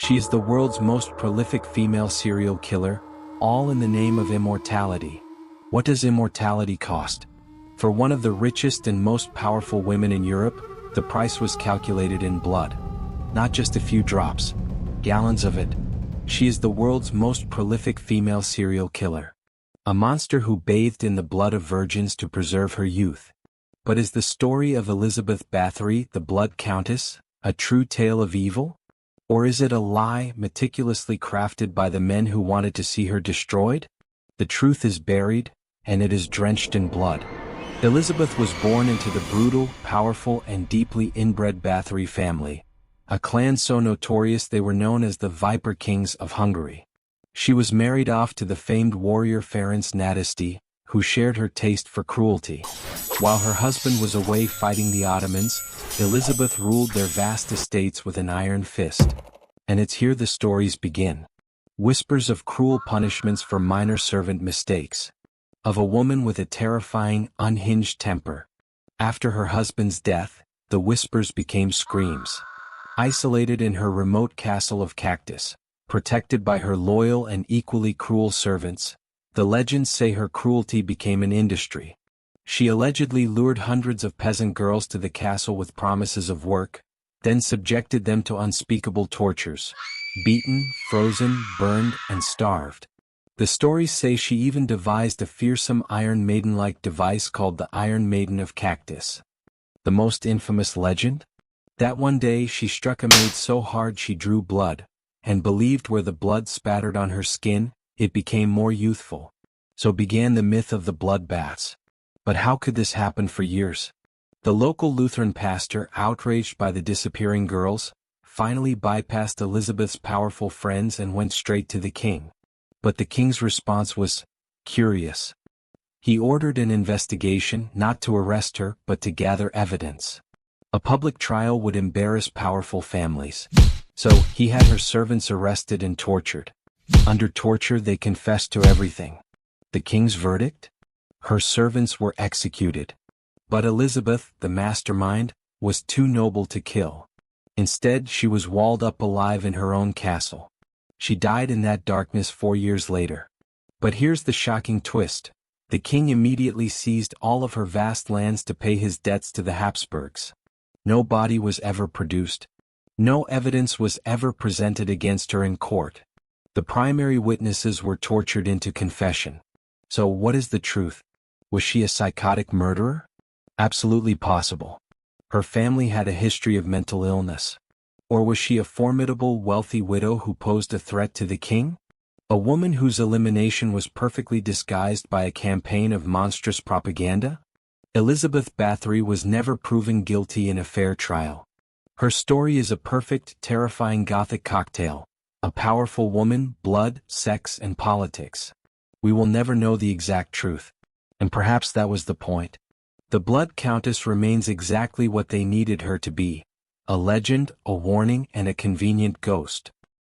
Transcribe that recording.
She is the world's most prolific female serial killer, all in the name of immortality. What does immortality cost? For one of the richest and most powerful women in Europe, the price was calculated in blood. Not just a few drops, gallons of it. She is the world's most prolific female serial killer. A monster who bathed in the blood of virgins to preserve her youth. But is the story of Elizabeth Báthory, the Blood Countess, a true tale of evil? Or is it a lie meticulously crafted by the men who wanted to see her destroyed? The truth is buried, and it is drenched in blood. Elizabeth was born into the brutal, powerful, and deeply inbred Bathory family, a clan so notorious they were known as the Viper Kings of Hungary. She was married off to the famed warrior Ferenc Nadasdy, who shared her taste for cruelty. While her husband was away fighting the Ottomans, Elizabeth ruled their vast estates with an iron fist. And it's here the stories begin. Whispers of cruel punishments for minor servant mistakes. Of a woman with a terrifying, unhinged temper. After her husband's death, the whispers became screams. Isolated in her remote castle of cactus, protected by her loyal and equally cruel servants, the legends say her cruelty became an industry. She allegedly lured hundreds of peasant girls to the castle with promises of work, then subjected them to unspeakable tortures. Beaten, frozen, burned, and starved. The stories say she even devised a fearsome Iron Maiden-like device called the Iron Maiden of Cactus. The most infamous legend? That one day she struck a maid so hard she drew blood, and believed where the blood spattered on her skin, it became more youthful. So began the myth of the blood baths. But how could this happen for years? The local Lutheran pastor, outraged by the disappearing girls, finally bypassed Elizabeth's powerful friends and went straight to the king. But the king's response was curious. He ordered an investigation, not to arrest her, but to gather evidence. A public trial would embarrass powerful families. So, he had her servants arrested and tortured. Under torture they confessed to everything. The king's verdict? Her servants were executed. But Elizabeth, the mastermind, was too noble to kill. Instead, she was walled up alive in her own castle. She died in that darkness 4 years later. But here's the shocking twist. The king immediately seized all of her vast lands to pay his debts to the Habsburgs. No body was ever produced. No evidence was ever presented against her in court. The primary witnesses were tortured into confession. So what is the truth? Was she a psychotic murderer? Absolutely possible. Her family had a history of mental illness. Or was she a formidable, wealthy widow who posed a threat to the king? A woman whose elimination was perfectly disguised by a campaign of monstrous propaganda? Elizabeth Báthory was never proven guilty in a fair trial. Her story is a perfect, terrifying Gothic cocktail. A powerful woman, blood, sex, and politics. We will never know the exact truth. And perhaps that was the point. The Blood Countess remains exactly what they needed her to be. A legend, a warning, and a convenient ghost.